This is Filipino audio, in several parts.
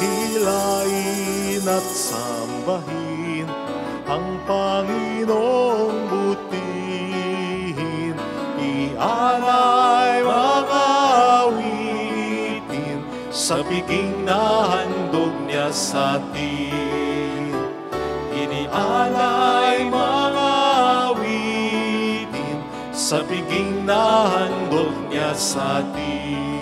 Dakilain at sambahin ang Panginoong butihin. Ialay mga awitin sa piging na handog niya sa atin. Inialay mga awitin sa piging na handog niya sa atin.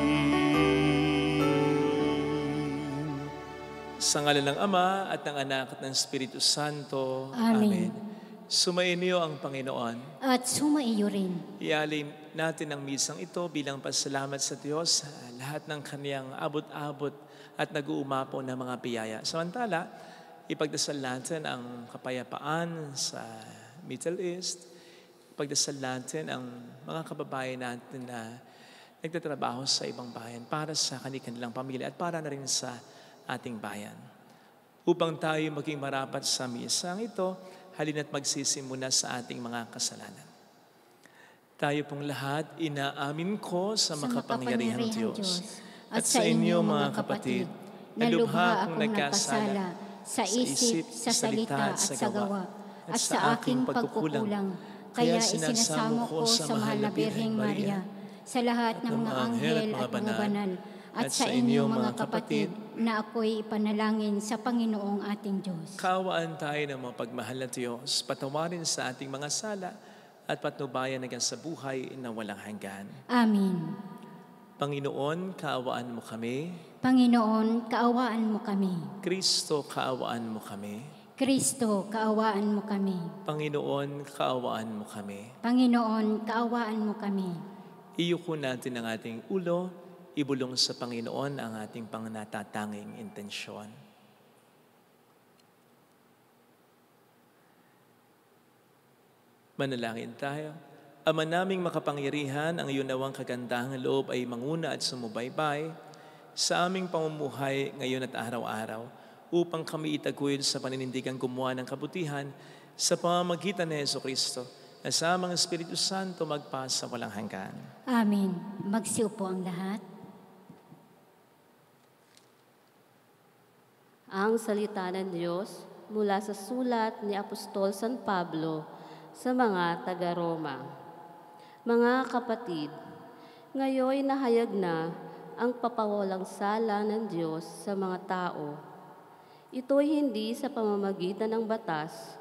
Sa ngalan ng Ama at ng Anak at ng Espiritu Santo. Amen. Sumainyo ang Panginoon. At sumaiyo rin. Ialin natin ang misang ito bilang pasalamat sa Diyos sa lahat ng kaniyang abot-abot at nag-uumapaw na mga biyaya. Samantala, ipagdasal natin ang kapayapaan sa Middle East. Ipagdasal natin ang mga kababayan natin na nagtatrabaho sa ibang bayan para sa kanilang pamilya at para na rin sa ating bayan. Upang tayo maging marapat sa misang ito, halina't magsisimula sa ating mga kasalanan. Tayo pong lahat, inaamin ko sa makapangyarihang Diyos at sa inyo mga kapatid, na lubha akong nagkasala sa isip, sa salita at sa gawa, at sa aking pagkukulang. Kaya isinasamo ko sa mahal na Birheng Maria, sa lahat ng mga anghel at mga banal, at sa inyo mga kapatid, na ako'y ipanalangin sa Panginoong ating Diyos. Kaawaan tayo ng mga pagmahal na Diyos, patawarin sa ating mga sala, at patnubayan hanggang sa buhay na walang hanggan. Amen. Panginoon, kaawaan mo kami. Panginoon, kaawaan mo kami. Kristo, kaawaan mo kami. Kristo, kaawaan mo kami. Panginoon, kaawaan mo kami. Panginoon, kaawaan mo kami. Iyuko natin ang ating ulo, ibulong sa Panginoon ang ating pangnatatanging intensyon. Manalangin tayo. Ama naming makapangyarihan, ang iyong nawang kagandahang loob ay manguna at sumubaybay sa aming pamumuhay ngayon at araw-araw upang kami itaguyod sa paninindigang gumawa ng kabutihan sa pamamagitan ni Jesucristo na sa mga Espiritu Santo magpasa walang hanggan. Amen. Magsiupo ang lahat. Ang salita ng Diyos mula sa sulat ni Apostol San Pablo sa mga taga-Roma. Mga kapatid, ngayon nahayag na ang papawalang sala ng Diyos sa mga tao. Ito'y hindi sa pamamagitan ng batas,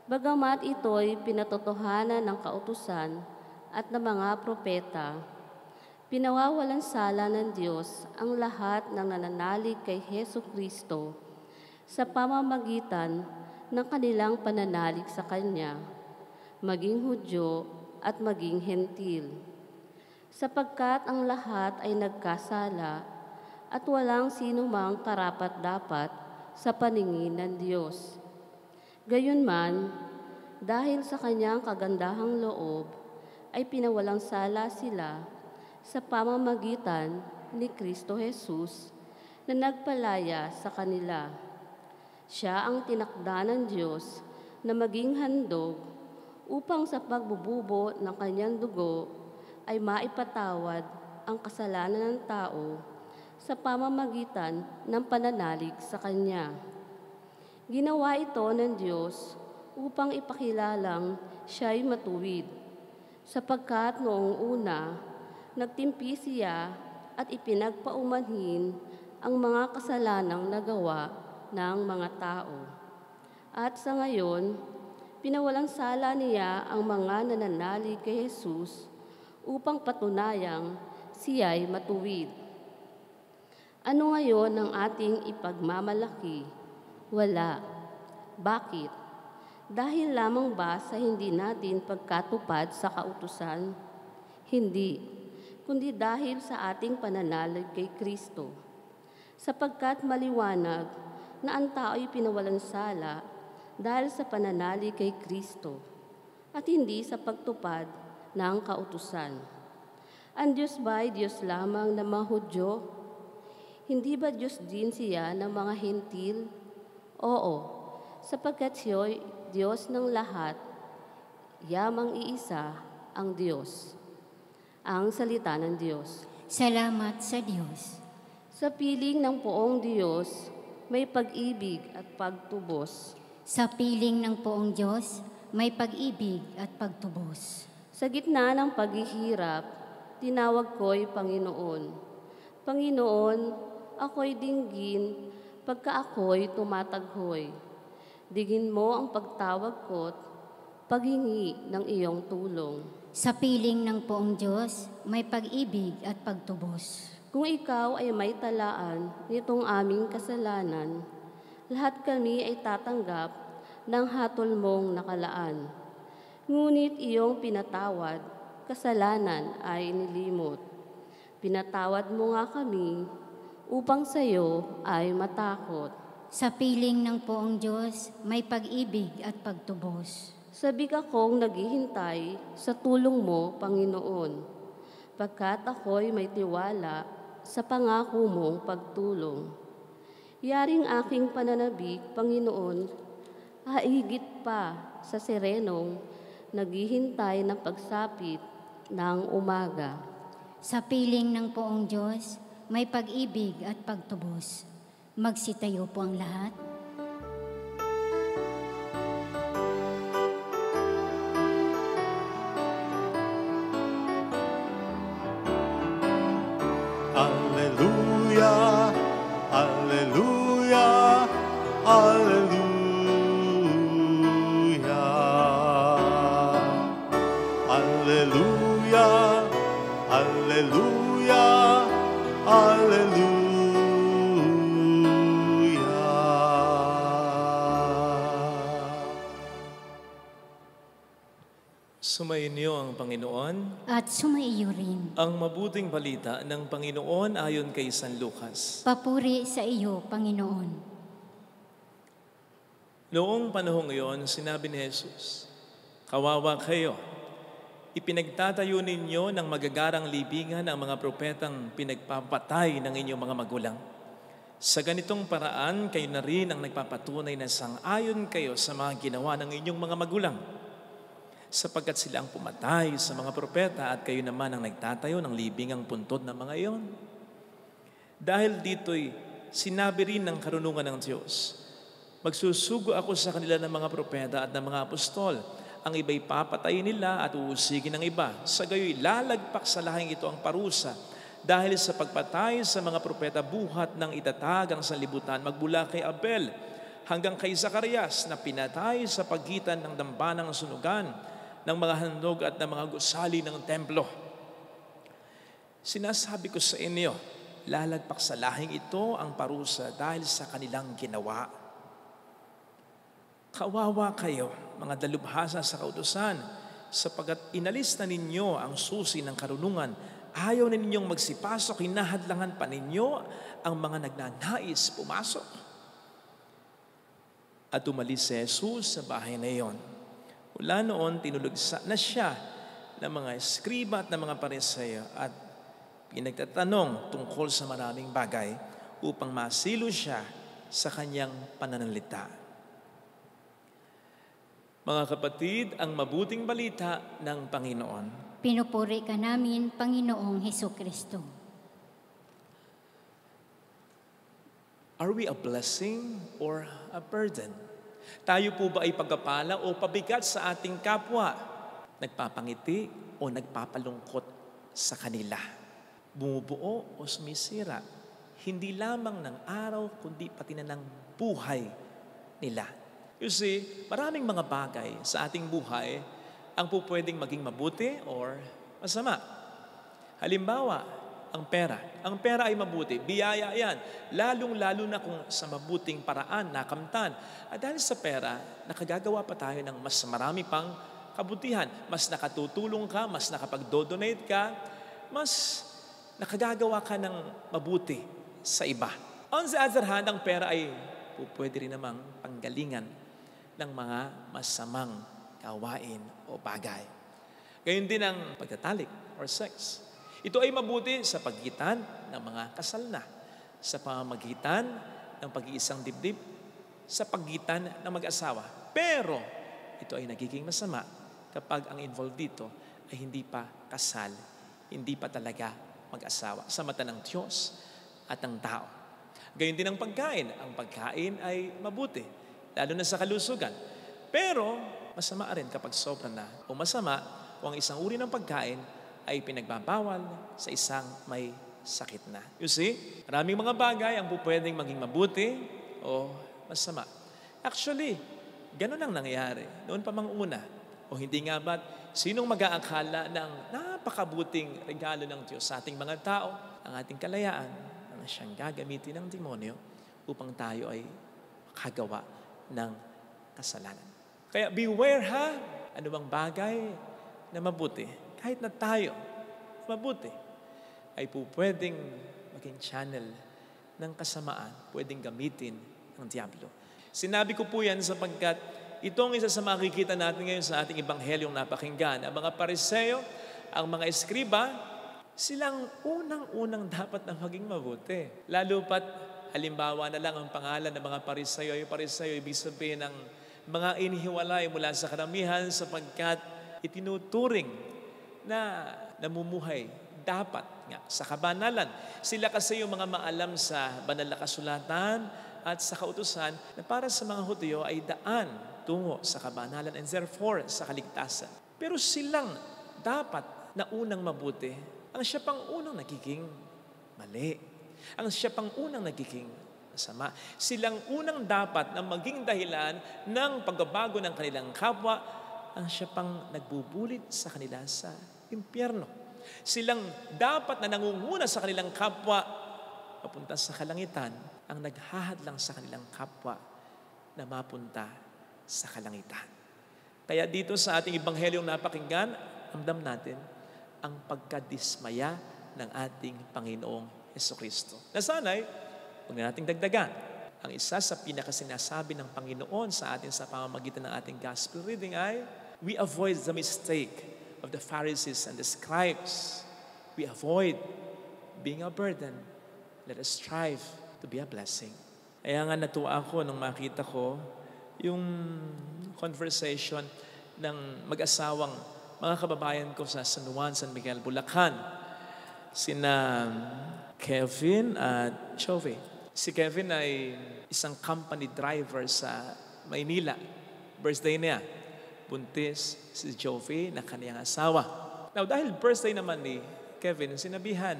bagamat ito'y pinatotohanan ng kautusan at ng mga propeta. Pinawawalan sala ng Diyos ang lahat ng nananalig kay Jesucristo sa pamamagitan ng kanilang pananalig sa Kanya, maging Hudyo at maging Hentil. Sapagkat ang lahat ay nagkasala at walang sinumang karapat-dapat sa paningin ng Diyos. Gayunman, dahil sa Kanyang kagandahang loob, ay pinawalang sala sila sa pamamagitan ni Kristo Jesus na nagpalaya sa kanila. Siya ang tinakda ng Diyos na maging handog upang sa pagbububo ng kanyang dugo ay maipatawad ang kasalanan ng tao sa pamamagitan ng pananalig sa Kanya. Ginawa ito ng Diyos upang ipakilalang siya'y matuwid, sapagkat noong una, nagtimpi siya at ipinagpaumanhin ang mga kasalanang nagawa ng mga tao. At sa ngayon, pinawalang sala niya ang mga nananalig kay Jesus upang patunayang siya'y matuwid. Ano ngayon ang ating ipagmamalaki? Wala. Bakit? Dahil lamang ba sa hindi natin pagkatupad sa kautusan? Hindi. Kundi dahil sa ating pananalig kay Kristo. Sapagkat maliwanag na ang tao'y pinawalan sala dahil sa pananalig kay Kristo at hindi sa pagtupad ng kautusan. Ang Diyos ba'y Diyos lamang ng mga Hudyo? Hindi ba Diyos din siya ng mga Hentil? Oo, sapagkat siyo'y Diyos ng lahat, yamang iisa ang Diyos. Ang salita ng Diyos. Salamat sa Diyos. Sa piling ng poong Diyos, may pag-ibig at pagtubos. Sa piling ng poong Diyos, may pag-ibig at pagtubos. Sa gitna ng paghihirap, tinawag ko'y Panginoon. Panginoon, ako'y dinggin pagka ako'y tumataghoy. Digin mo ang pagtawag ko't paghingi ng iyong tulong. Sa piling ng poong Diyos, may pag-ibig at pagtubos. Kung ikaw ay may talaan nitong aming kasalanan, lahat kami ay tatanggap ng hatol mong nakalaan. Ngunit iyong pinatawad, kasalanan ay nilimot. Pinatawad mo nga kami upang sa iyo ay matakot. Sa piling ng poong Diyos, may pag-ibig at pagtubos. Sabik akong naghihintay sa tulong mo, Panginoon, pagkat ako'y may tiwala sa pangako mong pagtulong. Yaring aking pananabik, Panginoon, higit pa sa sirenong naghihintay ng pagsapit ng umaga. Sa piling ng poong Diyos, may pag-ibig at pagtubos. Magsitayo po ang lahat. Alleluia, alleluia, alleluia. Alleluia, alleluia, alleluia. Sumainyo ang Panginoon. At sumaiyo rin. Ang mabuting balita ng Panginoon ayon kay San Lucas. Papuri sa iyo, Panginoon. Noong panahong iyon, sinabi ni Jesus, "Kawawa kayo. Ipinagtatayo ninyo ng magagarang libingan ang mga propetang pinagpapatay ng inyong mga magulang. Sa ganitong paraan, kayo na rin ang nagpapatunay na sang-ayon kayo sa mga ginawa ng inyong mga magulang. Sapagkat sila ang pumatay sa mga propeta at kayo naman ang nagtatayo ng libingang puntod ng mga iyon. Dahil dito'y sinabi rin ng karunungan ng Diyos, magsusugo ako sa kanila ng mga propeta at ng mga apostol. Ang iba'y papatayin nila at uusigin ng iba. Sa gayo'y lalagpak sa lahing ito ang parusa. Dahil sa pagpatay sa mga propeta, buhat ng itatag ang sanlibutan magmula kay Abel hanggang kay Zacarias na pinatay sa pagitan ng dambanang sunugan ng mga handog at ng mga gusali ng templo. Sinasabi ko sa inyo, lalagpak sa lahing ito ang parusa dahil sa kanilang ginawa. Kawawa kayo, mga dalubhasa sa kautusan, sapagkat inalis na ninyo ang susi ng karunungan. Ayaw na ninyong magsipasok, hinahadlangan pa ninyo ang mga nagnanais pumasok." At umalis si Jesus sa bahay na iyon. Mula noon, tinulog na siya ng mga eskriba at ng mga Pariseo at pinagtatanong tungkol sa maraming bagay upang masilo siya sa kanyang pananalita. Mga kapatid, ang mabuting balita ng Panginoon. Pinupuri ka namin, Panginoong Hesukristo. Are we a blessing or a burden? Tayo po ba ay pagpapala o pabigat sa ating kapwa? Nagpapangiti o nagpapalungkot sa kanila? Bumubuo o sumisira? Hindi lamang ng araw, kundi pati na ng buhay nila. You see, maraming mga bagay sa ating buhay ang po pwedeng maging mabuti or masama. Halimbawa, ang pera. Ang pera ay mabuti. Biyaya yan. Lalong-lalo na kung sa mabuting paraan, nakamtan. At dahil sa pera, nakagagawa pa tayo ng mas marami pang kabutihan. Mas nakatutulong ka, mas nakapag-donate ka, mas nakagagawa ka ng mabuti sa iba. On the other hand, ang pera ay pwede rin namang panggalingan ng mga masamang gawain o bagay. Gayun din ang pagtatalik or sex. Ito ay mabuti sa pagitan ng mga kasal na, sa pamamagitan ng pag-iisang dibdib, sa pagitan ng mag-asawa. Pero ito ay nagiging masama kapag ang involved dito ay hindi pa kasal, hindi pa talaga mag-asawa. Sa mata ng Diyos, at ng tao. Gayon din ang pagkain. Ang pagkain ay mabuti, lalo na sa kalusugan. Pero masama rin kapag sobra na o masama kung ang isang uri ng pagkain ay pinagbabawal sa isang may sakit na. You see, maraming mga bagay ang pwedeng maging mabuti o masama. Actually, ganun ang nangyari noon pa mang una. O hindi nga ba't sinong mag-aakala ng napakabuting regalo ng Diyos sa ating mga tao, ang ating kalayaan, ang siyang gagamitin ng demonyo upang tayo ay makagawa ng kasalanan. Kaya beware ha, ano bang bagay na mabuti, kahit na tayo mabuti, ay po pwedeng maging channel ng kasamaan, pwedeng gamitin ng Diablo. Sinabi ko po yan sapagkat ito ang isa sa makikita natin ngayon sa ating ebanghelyong napakinggan. Ang mga Pariseo, ang mga eskriba, silang unang-unang dapat na maging mabuti. Lalo pat, halimbawa na lang ang pangalan ng mga Pariseo. Yung Pariseo, ibig sabihin ng mga inihiwalay mula sa karamihan sapagkat itinuturing na namumuhay dapat nga sa kabanalan. Sila kasi yung mga maalam sa banal na kasulatan at sa kautusan na para sa mga Hudyo ay daan tungo sa kabanalan and therefore sa kaligtasan. Pero silang dapat na unang mabuti, ang siya pang unang nagiging mali. Ang siya pang unang nagiging masama. Silang unang dapat na maging dahilan ng pagbabago ng kanilang kapwa, ang siya pang nagbubulit sa kanila sa impyerno. Silang dapat na nangunguna sa kanilang kapwa papunta sa kalangitan, ang naghahadlang sa kanilang kapwa na mapunta sa kalangitan. Kaya dito sa ating ebanghelyong napakinggan, ramdam natin ang pagkadismaya ng ating Panginoong Jesucristo. Na sana'y, huwag na nating dagdagan. Ang isa sa pinakasinasabi ng Panginoon sa atin sa pamamagitan ng ating gospel reading ay, we avoid the mistake of the Pharisees and the scribes. We avoid being a burden. Let us strive to be a blessing. Kaya nga natuwa ako nung makita ko yung conversation ng mag-asawang mga kababayan ko sa San Juan, San Miguel, Bulacan. Sina Kevin at Chovy. Si Kevin ay isang company driver sa Maynila. Birthday niya. Buntis si Chovy na kanyang asawa. Now, dahil birthday naman ni Kevin, sinabihan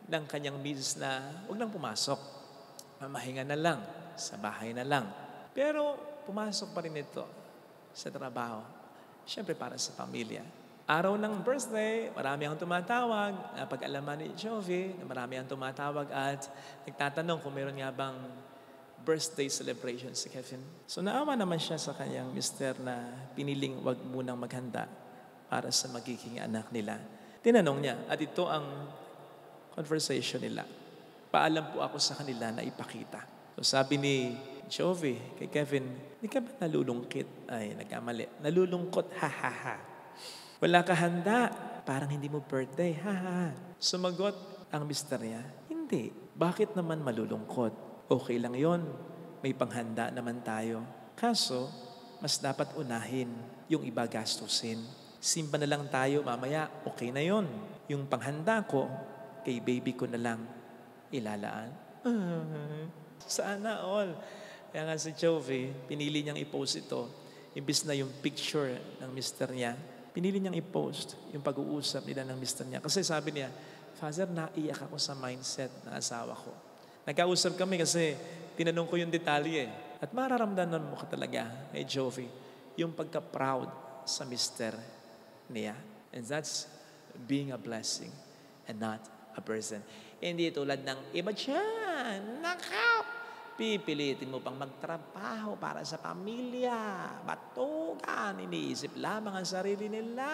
ng kanyang misis na huwag nang pumasok. Mamahinga na lang. Sa bahay na lang. Pero pumasok pa rin ito sa trabaho. Siyempre para sa pamilya. Araw ng birthday, marami ang tumatawag. Napag-alaman ni Chovy na marami ang tumatawag at nagtatanong kung meron nga bang birthday celebration si Kevin. So naawa naman siya sa kanyang mister na piniling wag munang maghanda para sa magiging anak nila. Tinanong niya at ito ang conversation nila. Paalam po ako sa kanila na ipakita. So sabi ni Chovy kay Kevin, di ka ba nalulungkit? Ay, nagkamali. Nalulungkot, ha ha ha. Wala ka handa, parang hindi mo birthday, ha ha ha. Sumagot ang mister niya, hindi. Bakit naman malulungkot? Okay lang yon, may panghanda naman tayo. Kaso, mas dapat unahin yung iba gastusin. Simba na lang tayo mamaya, okay na yon. Yung panghanda ko, kay baby ko na lang ilalaan. Sana all. Kaya nga si Chovy, pinili niyang i-post ito. Imbis na yung picture ng mister niya, pinili niyang i-post yung pag-uusap nila ng mister niya. Kasi sabi niya, Father, naiyak ako sa mindset ng asawa ko. Nagkausap kami kasi tinanong ko yung detalye. At mararamdaman mo ka talaga kay Chovy yung pagka-proud sa mister niya. And that's being a blessing and not a person. Hindi tulad ng iba dyan. Nakaw! Pipilitin mo pang magtrabaho para sa pamilya. Batugan. Iniisip lamang ang sarili nila.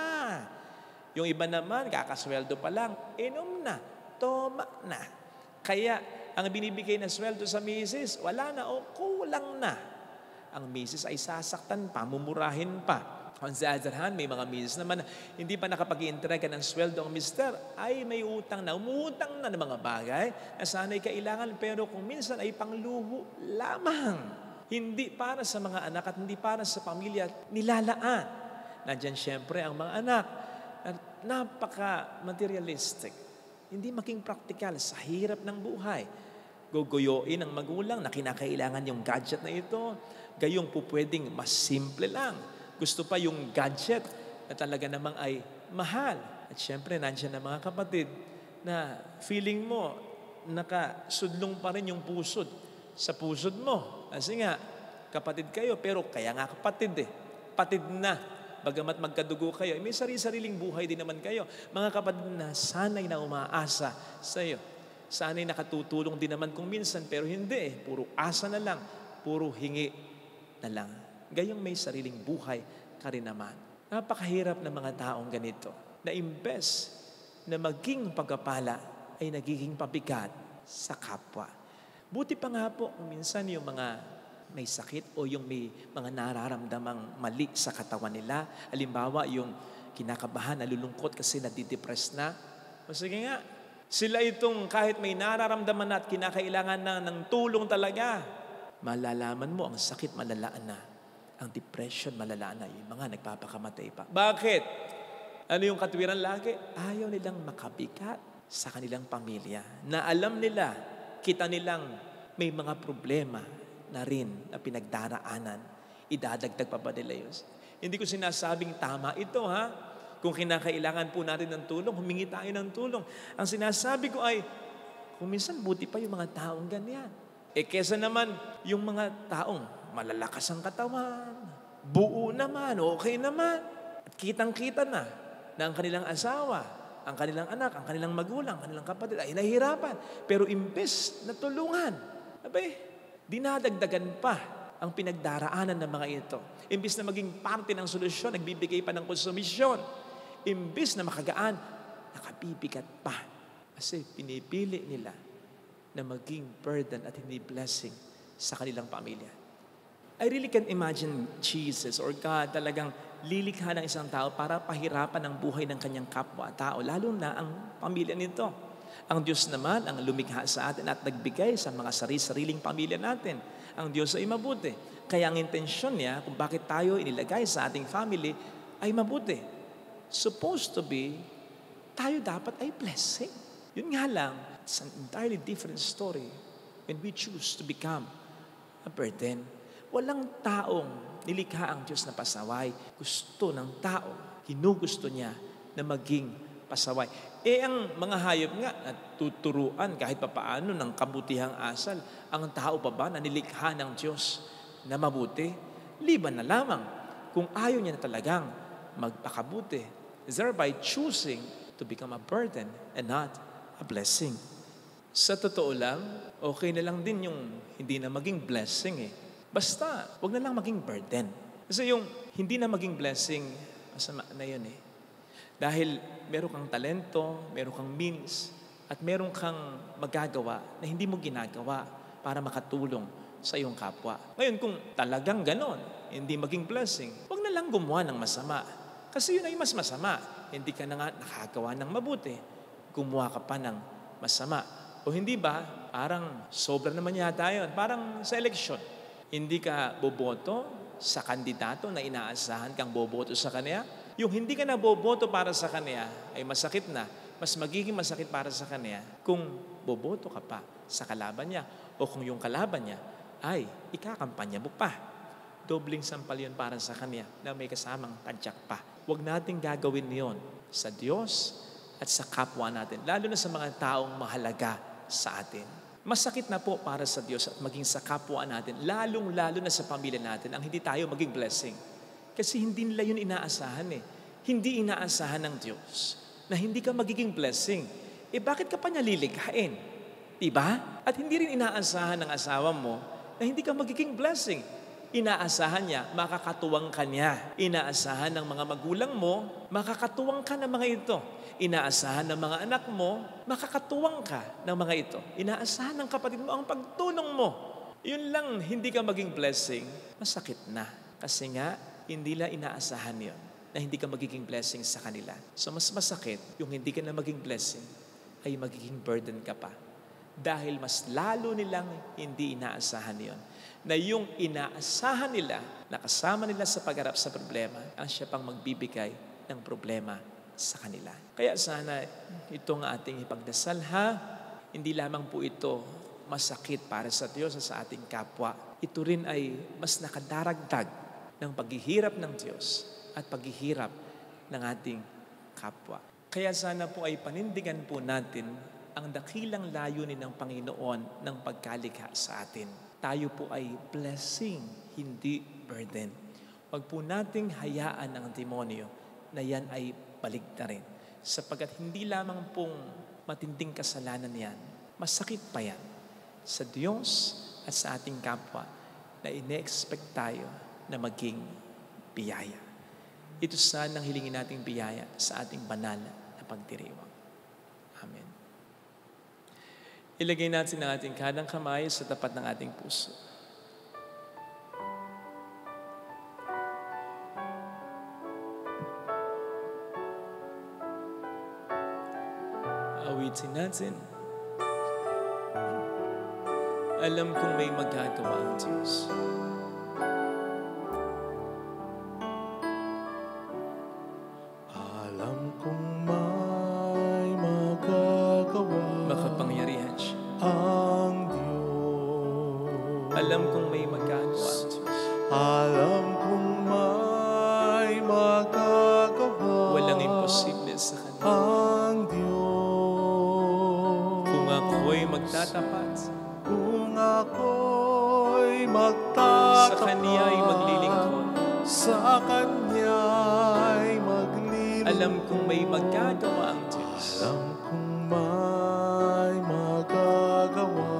Yung iba naman, kakasweldo pa lang. Inom na. Toma na. Kaya, ang binibigay na sweldo sa misis, wala na o kulang na. Ang misis ay sasaktan pa, mumurahin pa. On the other hand, may mga misis naman na hindi pa nakapag-i-entrega ng sweldo ang mister, ay may utang na, umutang na ng mga bagay na sana'y kailangan, pero kung minsan ay pangluho lamang. Hindi para sa mga anak at hindi para sa pamilya nilalaan. Nandiyan siyempre ang mga anak na napaka-materialistic. Hindi maging praktikal sa hirap ng buhay. Guguyoin ng magulang na kinakailangan yung gadget na ito. Gayong po pwedeng mas simple lang. Gusto pa yung gadget na talaga namang ay mahal. At syempre, nandiyan na mga kapatid na feeling mo nakasudlong pa rin yung pusod sa pusod mo. Kasi nga, kapatid kayo, pero kaya nga kapatid eh. Patid na. Bagamat magkadugo kayo, may sariling buhay din naman kayo. Mga kapatid na sanay na umaasa sa iyo. Sana'y nakatutulong din naman kung minsan, pero hindi eh. Puro asa na lang, puro hingi na lang. Gayong may sariling buhay ka rin naman. Napakahirap ng mga taong ganito, na imbes na maging pagpapala ay nagiging pabigat sa kapwa. Buti pa nga po, minsan yung mga may sakit o yung may mga nararamdamang mali sa katawan nila. Halimbawa, yung kinakabahan, nalulungkot kasi nadidepress na. O sige nga, sila itong kahit may nararamdaman na at kinakailangan na ng tulong talaga, malalaman mo ang sakit malalaan na. Ang depression malalaan na. Yung mga nagpapakamatay pa. Bakit? Ano yung katwiran lagi? Ayaw nilang makabigat sa kanilang pamilya. Na alam nila, kita nilang may mga problema na rin na pinagdaraanan. Idadagdag pa ba nila yun? Hindi ko sinasabing tama ito, ha? Kung kinakailangan po natin ng tulong, humingi tayo ng tulong. Ang sinasabi ko ay, kung minsan buti pa yung mga taong ganyan. Kesa naman yung mga taong malalakas ang katawan, buo naman, okay naman, at kitang-kita na ang kanilang asawa, ang kanilang anak, ang kanilang magulang, ang kanilang kapatid ay nahihirapan. Pero imbes na tulungan, dinadagdagan pa ang pinagdaraanan ng mga ito. Imbes na maging parte ng solusyon, nagbibigay pa ng konsumisyon. Imbes na makagaan, nakabibigat pa. Kasi pinipili nila na maging burden at hindi blessing sa kanilang pamilya. I really can imagine Jesus or God talagang lilikha ng isang tao para pahirapan ang buhay ng kanyang kapwa-tao, lalo na ang pamilya nito. Ang Diyos naman ang lumikha sa atin at nagbigay sa mga sariling pamilya natin. Ang Diyos ay mabuti. Kaya ang intensyon niya kung bakit tayo inilagay sa ating family ay mabuti. Supposed to be, tayo dapat ay blessing. Yun nga lang, it's an entirely different story when we choose to become a burden. Walang taong nilikha ang Diyos na pasaway. Gusto ng tao, ginugusto niya na maging pasaway. Ang mga hayop nga, tuturuan kahit papaano ng kabutihang asal. Ang tao pa ba na nilikha ng Diyos na mabuti? Liban na lamang kung ayaw niya na talagang magpakabuti, thereby choosing to become a burden and not a blessing. Sa totoo lang, okay na lang din yung hindi na maging blessing eh. Basta, wag na lang maging burden. Kasi yung hindi na maging blessing, masama na yun eh. Dahil meron kang talento, meron kang means, at meron kang magagawa na hindi mo ginagawa para makatulong sa iyong kapwa. Ngayon, kung talagang ganon, hindi maging blessing, wag na lang gumawa ng masama. Kasi yun ay mas masama. Hindi ka na nga nakagawa ng mabuti. Gumawa ka pa ng masama. O hindi ba, parang sobra naman yata yun. Parang sa eleksyon. Hindi ka boboto sa kandidato na inaasahan kang boboto sa kanya. Yung hindi ka na boboto para sa kanya ay masakit na. Mas magiging masakit para sa kanya kung boboto ka pa sa kalaban niya o kung yung kalaban niya ay ikakampanya mo pa. Dobling sampal yun para sa kanya na may kasamang tadyak pa. Huwag nating gagawin yon sa Diyos at sa kapwa natin, lalo na sa mga taong mahalaga sa atin. Masakit na po para sa Diyos at maging sa kapwa natin, lalong-lalo na sa pamilya natin, ang hindi tayo maging blessing. Kasi hindi nila yun inaasahan eh. Hindi inaasahan ng Diyos na hindi ka magiging blessing. Bakit ka pa niya lilikhain? Diba? At hindi rin inaasahan ng asawa mo na hindi ka magiging blessing. Inaasahan niya, makakatuwang ka niya. Inaasahan ng mga magulang mo, makakatuwang ka ng mga ito. Inaasahan ng mga anak mo, makakatuwang ka ng mga ito. Inaasahan ng kapatid mo ang pagtulong mo. Yun lang, hindi ka maging blessing, masakit na. Kasi nga, hindi lang inaasahan yun, na hindi ka magiging blessing sa kanila. So mas masakit, yung hindi ka na maging blessing, ay magiging burden ka pa. Dahil mas lalo nilang hindi inaasahan yon. Na yung inaasahan nila, nakasama nila sa pagharap sa problema, ang siya pang magbibigay ng problema sa kanila. Kaya sana itong ating ipagdasal ha, hindi lamang po ito masakit para sa Diyos at sa ating kapwa. Ito rin ay mas nakadaragdag ng paghihirap ng Diyos at paghihirap ng ating kapwa. Kaya sana po ay panindigan po natin ang dakilang layunin ng Panginoon ng pagkalikha sa atin. Tayo po ay blessing, hindi burden. Huwag po nating hayaan ang demonyo na yan ay baligtarin. Sapagkat hindi lamang pong matinding kasalanan yan, masakit pa yan sa Diyos at sa ating kapwa na ine-expect tayo na maging biyaya. Ito sana ang hilingin nating biyaya sa ating banal na pagdiriwang. Amen. Ilagay natin ang ating kanang kamay sa tapat ng ating puso. Awitin natin. Alam kong may magagawa ang Diyos. Alam kong may magagawa Makapangyarihan siya. ang Diyos. Alam kong may magagawa ang Diyos. Alam kong may magagawa Walang imposible sa Kanya. ang Diyos. Kung ako'y magtatapat, Kung ako'y magtatapat sa Kanya'y maglilingkod. Sa Kanya'y maglilingkod. Alam kong may magagawa ang Diyos. Alam kong may magagawa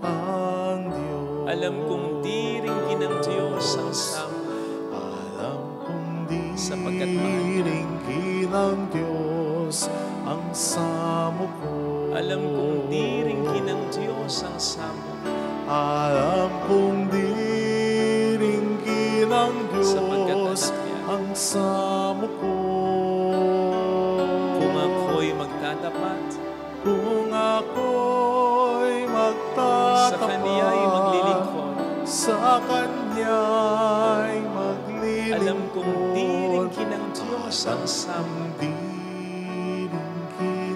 ang Diyos. Alam kong di ringgin ng Diyos ang samo. Alam kong Sapagkat mahal niya. diringgin ng Diyos ang samo ko. Alam kong di ringgin ng Diyos ang samo. Alam kong diringgin ng Sapagkat Diyos anak niya. ang samo ko. Kung ako'y magtatapat, Kung ako'y magtatapat sa Kanya'y maglilingkod. Sa Kanya'y maglilingkod. Alam kong di ringgin ng Diyos ang samo. Diringgin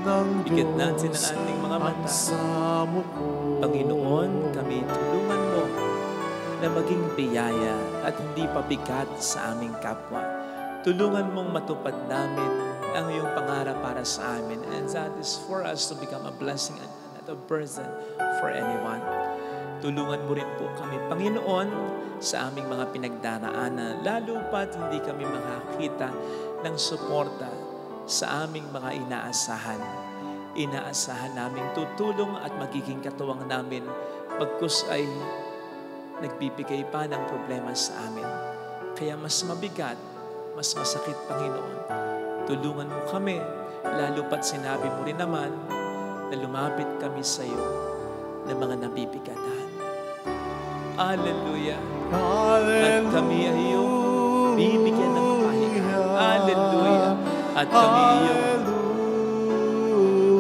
ng Bigyan natin Diyos ang ating mga ang mata. samo ko. Panginoon, kami tulungan mo na maging biyaya at hindi pabigat sa aming kapwa. Tulungan mong matupad namin ang iyong pangarap para sa amin, and that is for us to become a blessing and not a burden for anyone. Tulungan mo rin po kami, Panginoon, sa aming mga pinagdaraanan, lalo pat hindi kami makakita ng suporta sa aming mga inaasahan. Inaasahan namin tutulong at magiging katuwang namin pagkus ay nagbibigay pa ng problema sa amin. Kaya mas mabigat, mas masakit, Panginoon. Tulungan mo kami, lalo pat sinabi mo rin naman na lumapit kami sa iyo ng mga nabibigatan. Hallelujah! At kami ay iyong bibigyan ng pahinga. Hallelujah! At kami iyong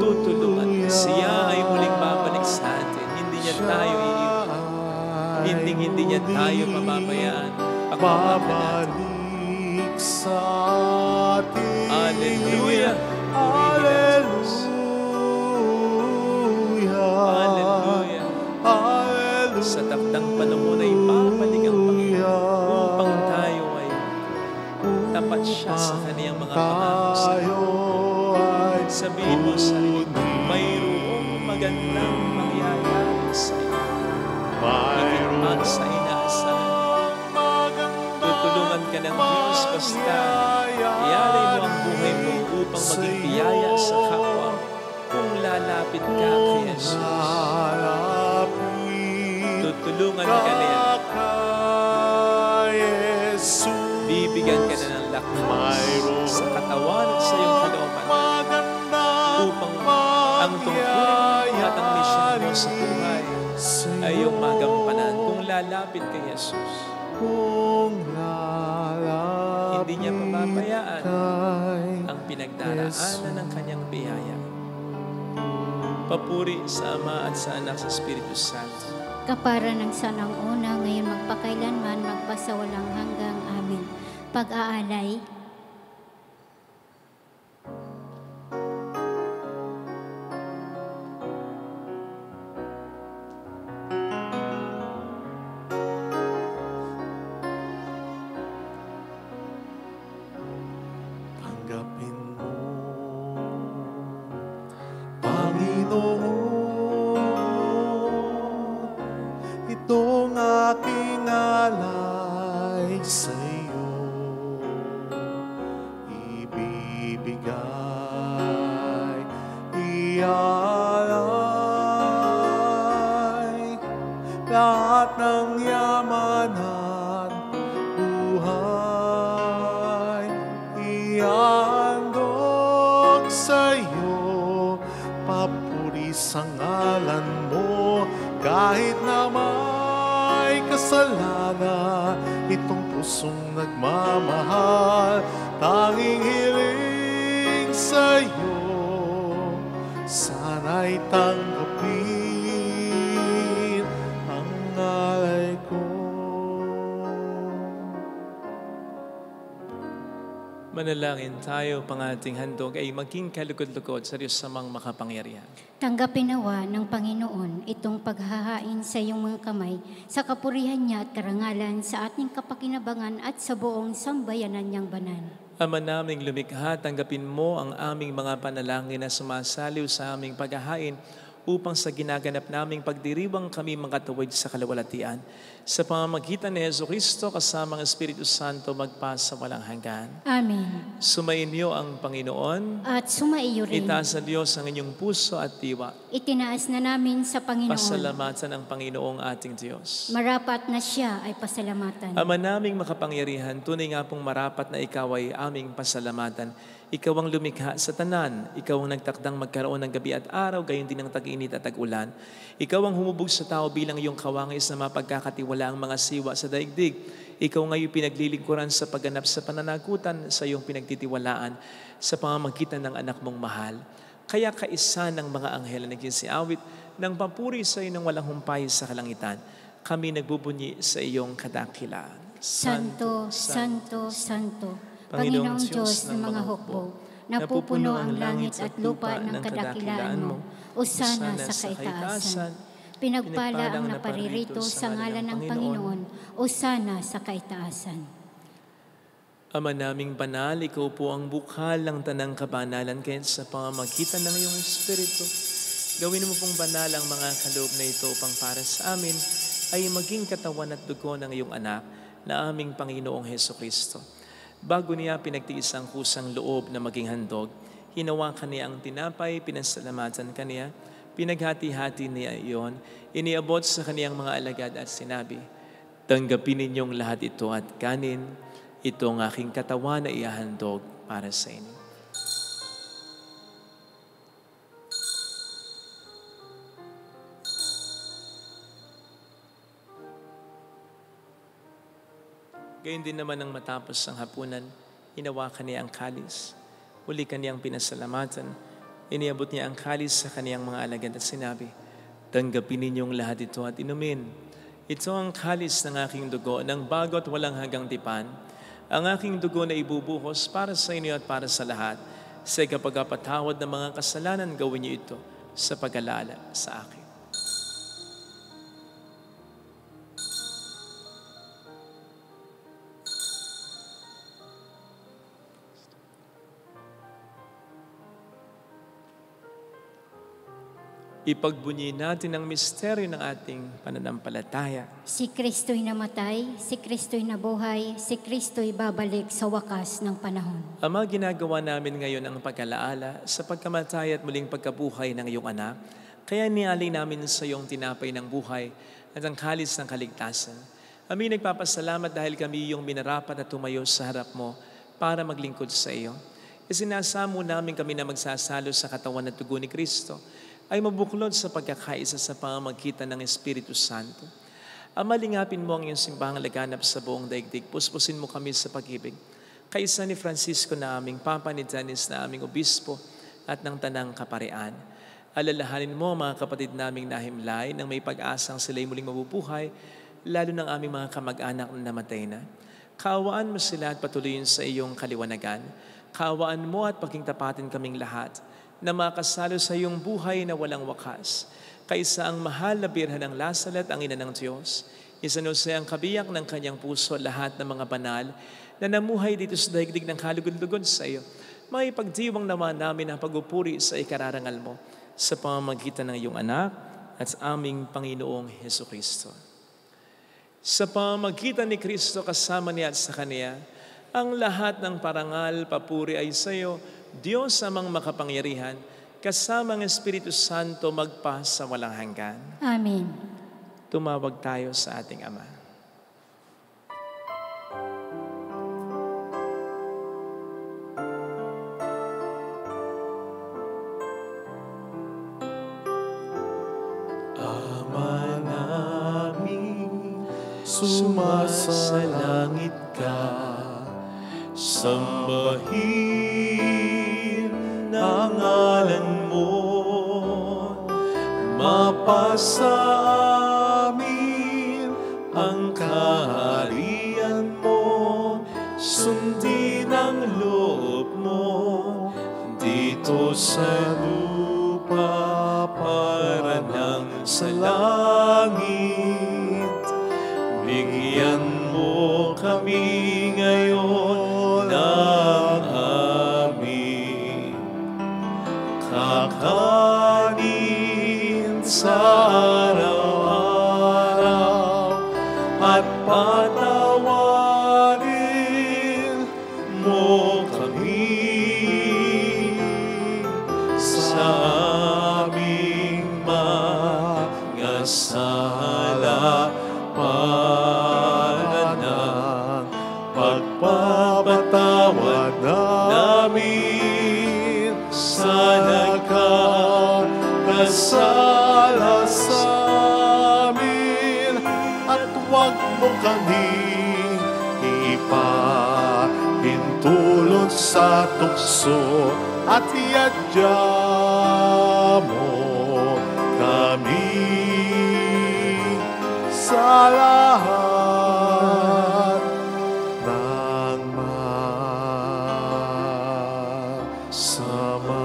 tutulungan. Siya ay muling babalik sa atin. Hindi niya tayo iiwan. Hindi niya tayo pamamayaan. Pagmamahal natin. Babalik sa atin. Hallelujah! Hallelujah. Hallelujah! Sa takdang panahon ay babalik ang Panginoon upang tayo ay tapat siya sa kaniyang mga pangako sa iyo. Sabihin mo sa sarili mo, mayroong magandang mangyayari sa iyo. Higit pa sa inaasahan. Tutulungan ka ng Diyos basta iyalay mo ang buhay mo upang maging biyaya sa kapwa kung lalapit ka kay Jesus. Tutulungan ka niya. Bibigyan ka na ng lakas sa katawan at sa iyong kalooban upang ang tungkulin at ang misyon mo sa buhay ay iyong magampanan kung lalapit kay Jesus. Hindi niya papabayaan ang pinagdaraanan ng kanyang biyaya. Papuri sa Ama at sa Anak sa Espiritu Santo. Kapara ng sanang una, ngayon magpakailanman, magpasawalang hanggang amin. Pag-aalay, tanggapin mo, Panginoon, itong aking alay sa iyo, ibibigay, ialay, lahat ng yaman at buhay, ihandog sa iyo, papuri sa ngalan mo, kahit na may kasalanan, itong pusong nagmamahal, tanging hiling sa iyo, sana'y tanggapin ang alay ko. Manalangin tayo, pang ating handog ay maging kalugod-lugod sa Diyos samang makapangyarihan. Tanggapin nawa ng Panginoon itong paghahain sa iyong mga kamay sa kapurihan niya at karangalan sa ating kapakinabangan at sa buong sambayanan niyang banal. Ama naming lumikha, tanggapin mo ang aming mga panalangin na sumasaliw sa aming paghahain upang sa ginaganap naming pagdiriwang kami makatuwid sa kalawalatian. Sa pamamagitan ni Jesucristo kasama ang Espiritu Santo magpasa walang hanggan. Amen. Sumainyo ang Panginoon. At sumaiyo rin. Itaas sa Diyos ang inyong puso at diwa. Itinaas na namin sa Panginoon. Pasalamatan ang Panginoong ating Diyos. Marapat na siya ay pasalamatan. Ama naming makapangyarihan, tunay nga pong marapat na ikaw ay aming pasalamatan. Ikaw ang lumikha sa tanan. Ikaw ang nagtakdang magkaroon ng gabi at araw, gayon din ng tag-init at tag-ulan. Ikaw ang humubog sa tao bilang iyong kawangis na mapagkakatiwala ang mga siwa sa daigdig. Ikaw ngayon pinaglilingkuran sa pagganap sa pananagutan sa iyong pinagtitiwalaan sa pamamagitan ng anak mong mahal. Kaya kaisa ng mga anghel na naging siawit ng papuri sa iyo ng walang humpay sa kalangitan. Kami nagbubunyi sa iyong kadakilaan. Santo, Santo, Santo, Panginoong Diyos ng mga hukbo, napupuno ang langit at lupa ng kadakilaan mo, usana sa kaitaasan. Pinagpala ang naparirito sa ngalan ng Panginoon, usana sa kaitaasan. Ama naming banal, ikaw po ang bukal ng tanang kabanalan, kaya sa pamamagitan ng iyong Espiritu, gawin mo pong banal ang mga kaloob na ito upang para sa amin ay maging katawan at dugo ng iyong anak na aming Panginoong Hesukristo. Bago niya pinagtiis ang kusang loob na maging handog, hinawakan niya ang tinapay, pinasalamatan kaniya, pinaghati-hati niya iyon, iniabot sa kaniyang mga alagad at sinabi, tanggapin ninyong lahat ito at kanin, ito ang aking katawan na ihahandog para sa inyo. Gayun din naman nang matapos ang hapunan, hinawakan niya ang kalis. Uli kaniyang pinasalamatan. Iniabot niya ang kalis sa kaniyang mga alagad at sinabi, tanggapin ninyong lahat ito at inumin. Ito ang kalis ng aking dugo ng bago at walang hanggang tipan. Ang aking dugo na ibubuhos para sa inyo at para sa lahat. Sa ikapagpatawad ng mga kasalanan, gawin niyo ito sa pag-alala sa akin. Ipagbunyi natin ang misteryo ng ating pananampalataya. Si Kristo'y namatay, si Kristo'y nabuhay, si Kristo'y babalik sa wakas ng panahon. Ama, ginagawa namin ngayon ang pag-alaala sa pagkamatay at muling pagkabuhay ng iyong anak. Kaya nialay namin sa iyong tinapay ng buhay at ang kalis ng kaligtasan. Kami nagpapasalamat dahil kami iyong minarapat na tumayo sa harap mo para maglingkod sa iyo. Isinasamo namin kami na magsasalo sa katawan at dugo ni Kristo ay mabuklod sa pagkakaisa sa pamamagitan ng Espiritu Santo. Ama, lingapin mo ang iyong simbahang laganap sa buong daigdig. Puspusin mo kami sa pag-ibig. Kaisa ni Francisco na aming Papa, ni Janis na aming Obispo at ng Tanang Kaparian. Alalahanin mo mga kapatid naming nahimlay nang may pag-asang sila'y muling mabubuhay, lalo ng aming mga kamag-anak na namatay na. Kaawaan mo sila at patuloyin sa iyong kaliwanagan. Kaawaan mo at pagkingtapatin kaming lahat na makasalo sa iyong buhay na walang wakas. Kaisa ang mahal na birhen ng Lasalet, ang ina ng Diyos. Isanusay ang kabiyak ng kanyang puso lahat ng mga banal na namuhay dito sa daigdig ng kalugod-lugod sa iyo. may pagdiwang naman namin ang pagpupuri sa ikararangal mo sa pamamagitan ng iyong anak at sa aming Panginoong Hesukristo. Sa pamamagitan ni Kristo kasama niya at sa Kanya, ang lahat ng parangal, papuri ay sa iyo, Diyos amang makapangyarihan, kasama ng Espiritu Santo magpa sa walang hanggan. Amen. Tumawag tayo sa ating Ama. Ama namin, sumasalangit ka, sambahin ang ngalan mo, mapasa amin ang kaharian mo, sundin ang loob mo dito sa lupa para nang sa langit. Bigyan mo kami ngayon ng aming kakanin sa araw-araw, at patawarin mo kami sa aming mga sala, para ng pagpapatawad namin sa nagkakasala sa amin, at huwag mo kami ipahintulot sa tukso, at iadya mo kami sa lahat ng masama.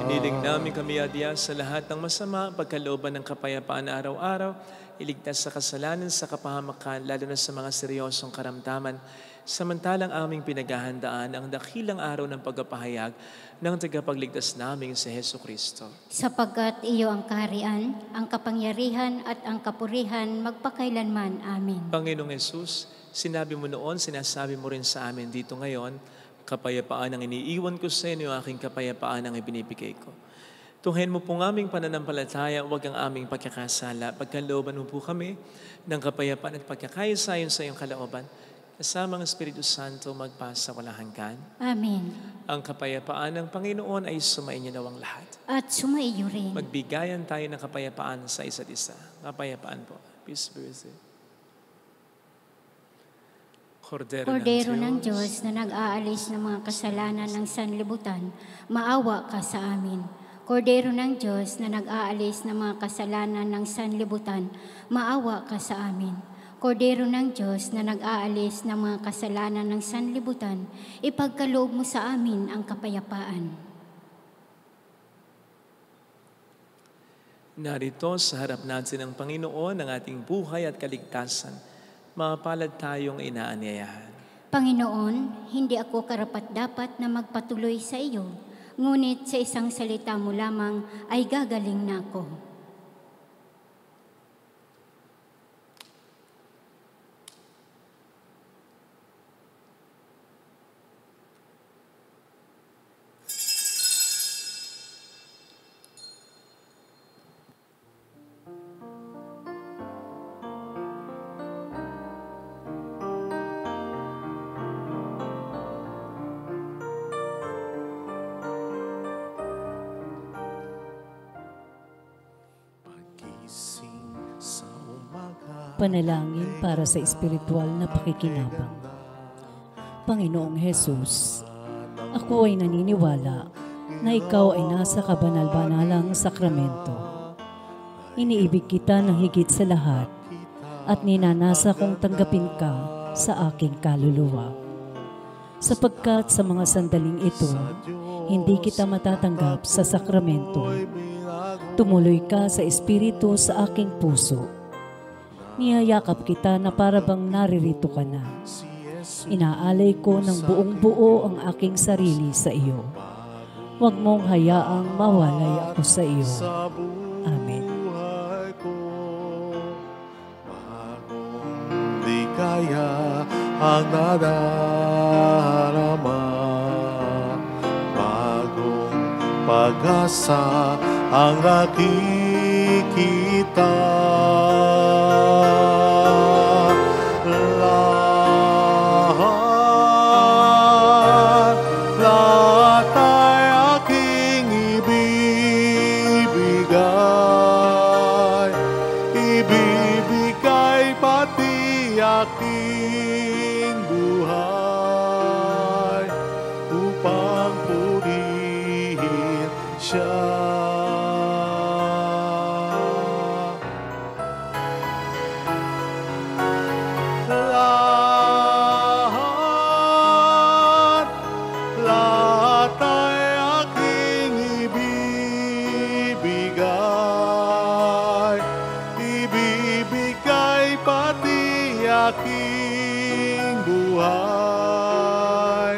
Inilig namin kami, Adya, sa lahat ng masama, pagkalooban ng kapayapaan araw-araw, iligtas sa kasalanan, sa kapahamakan, lalo na sa mga seryosong karamdaman, samantalang aming pinaghahandaan ang dakilang araw ng pagpapahayag ng tagapagligtas namin si Hesukristo. Sapagkat iyo ang kaharian, ang kapangyarihan at ang kapurihan magpakailanman. Amen. Panginoong Hesus, sinabi mo noon, sinasabi mo rin sa amin dito ngayon, kapayapaan ang iniiwan ko sa inyo, aking kapayapaan ang ibinibigay ko. Tunghayin mo po ng aming pananampalataya, huwag ang aming pagkakasala. Pagkalooban mo po kami ng kapayapaan at pagkakaisa-ayon sa iyong kalooban, kasama ang Espiritu Santo magpasa walang hanggan. Amen. Ang kapayapaan ng Panginoon ay sumainyo nawang lahat. At sumaiyo rin. Magbigayan tayo ng kapayapaan sa isa't isa. Kapayapaan po. Peace be with you. Kordero ng Diyos na nag-aalis ng mga kasalanan ng sanlibutan, maawa ka sa amin. Kordero ng Diyos na nag-aalis ng mga kasalanan ng sanlibutan, maawa ka sa amin. Kordero ng Diyos na nag-aalis ng mga kasalanan ng sanlibutan, ipagkaloob mo sa amin ang kapayapaan. Narito sa harap natin ng Panginoon ang ating buhay at kaligtasan. Mapalad tayong inaanyayahan. Panginoon, hindi ako karapat-dapat na magpatuloy sa iyo, ngunit sa isang salita mo lamang ay gagaling na ako. Panalangin para sa espiritual na pakikinabang. Panginoong Hesus, ako ay naniniwala na ikaw ay nasa kabanal-banalang sakramento. Iniibig kita ng higit sa lahat at ninanasa kong tanggapin ka sa aking kaluluwa. Sapagkat sa mga sandaling ito, hindi kita matatanggap sa sakramento. Tumuloy ka sa espiritu sa aking puso. Niyayakap kita na para bang naririto ka na. Inaalay ko ng buong buo ang aking sarili sa iyo. Huwag mong hayaang mawalay ako sa iyo. Amen. Di kaya ang nadarama, bagong pag-asa ang nakikita. Lahat ay aking ibibigay pati aking buhay upang purihin siya. Lahat ay aking ibibigay pati aking buhay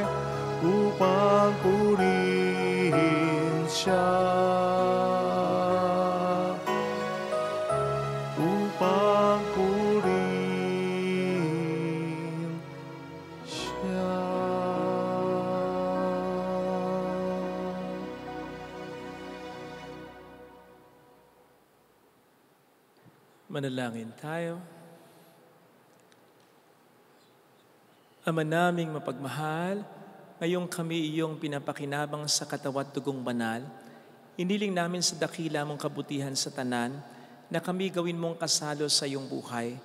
upang purihin siya. Upang purihin siya. Manalangin tayo. Ama naming mapagmahal, ngayong kami iyong pinapakinabang sa katawat dugong banal, iniling namin sa dakila mong kabutihan sa tanan na kami gawin mong kasalo sa iyong buhay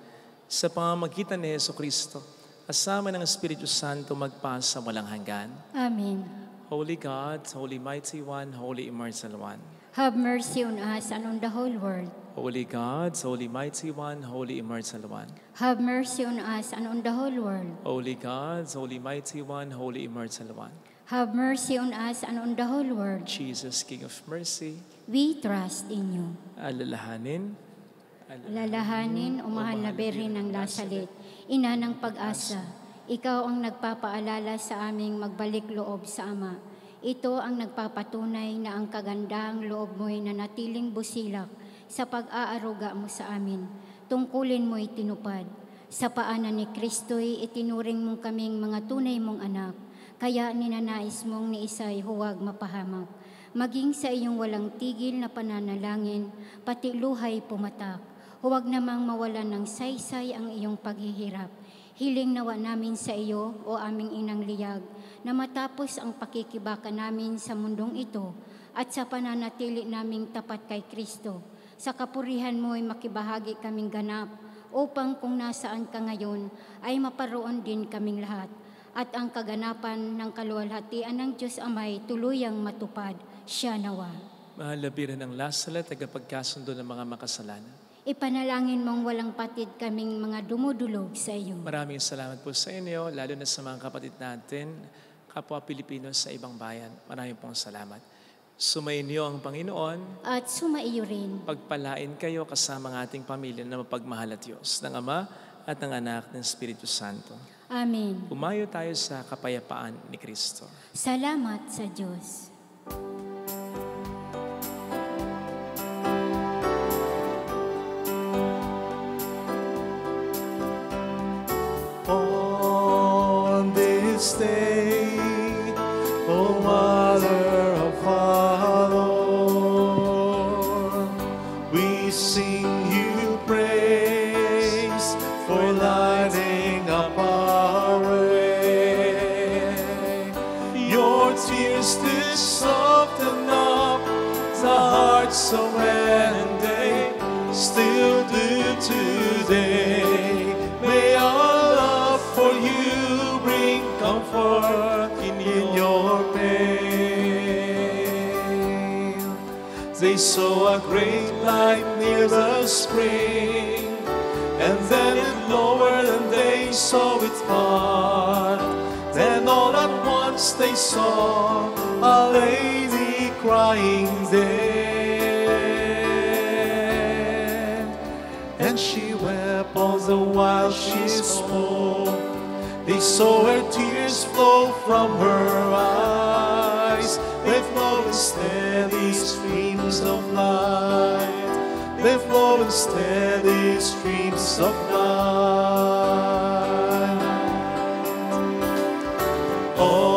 sa pamamagitan ni Jesucristo, kasama ng Espiritu Santo magpasa walang hanggan. Amen. Holy God, Holy Mighty One, Holy Immortal One. Have mercy on us and on the whole world. Holy God, Holy Mighty One, Holy Immortal One. Have mercy on us and on the whole world. Holy God, Holy Mighty One, Holy Immortal One. Have mercy on us and on the whole world. Jesus, King of Mercy, We trust in you. alalahanin, Lalahanin, o mahal na Birhen ng Lasalet, ina ng pag-asa, ikaw ang nagpapaalala sa aming magbalik loob sa Ama. Ito ang nagpapatunay na ang kagandahang loob mo'y nanatiling busilak sa pag-aaruga mo sa amin. Tungkulin mo'y tinupad. Sa paanan ni Kristo'y itinuring mong kaming mga tunay mong anak, kaya ninanais mong ni isa'y huwag mapahamak. Maging sa iyong walang tigil na pananalangin, pati luhay pumatak. Huwag namang mawalan ng saysay ang iyong paghihirap. Hiling nawa namin sa iyo, o aming inang liyag, na matapos ang pakikibaka namin sa mundong ito at sa pananatili naming tapat kay Kristo, sa kapurihan mo'y makibahagi kaming ganap, upang kung nasaan ka ngayon ay maparoon din kaming lahat, at ang kaganapan ng kaluwalhatian ng Diyos Amay tuluyang matupad, siya nawa. mahal na Birhen ng Lasalet, tagapagkasundo ng mga makasalanan. Ipanalangin mong walang patid kaming mga dumudulog sa iyo. Maraming salamat po sa inyo, lalo na sa mga kapatid natin, kapwa Pilipino sa ibang bayan. Maraming pong salamat. Sumainyo ang Panginoon. At sumaiyo rin. Pagpalain kayo kasama ng ating pamilya na mapagmahal at Diyos, ng Ama at ng Anak ng Espiritu Santo. Amen. Umayo tayo sa kapayapaan ni Kristo. Salamat sa Diyos. On this day, O Mother of our Lord, we sing you praise for lighting up our way. Your tears to soften up the hearts so and day, still do today. May our love for you bring comfort in your pain. They saw a great light near the spring, and then it lowered and they saw it part. Then all at once they saw a lady crying there, and she wept all the while she spoke. They saw her tears flow from her eyes. They flow in steady streams of light. They flow in steady streams of light. Oh,